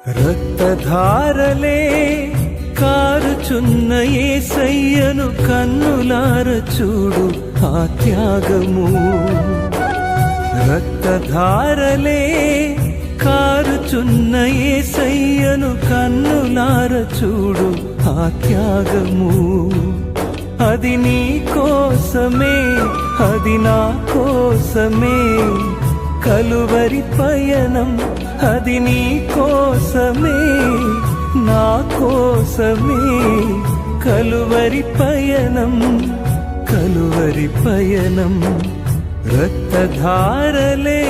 రక్తధారలే కారుచున్న యేసయ్యను కన్నులార చూడు ఆ త్యాగము. రక్తధారలే కారుచున్న యేసయ్యను కన్నులార చూడు ఆ త్యాగము. అది నీ కోసమే, అది నా కోసమే కలువరి పయనం. అది నీ కోసమే, నా కోసమే కలువరి పయనం, కలువరి పయనం. రక్తధారలే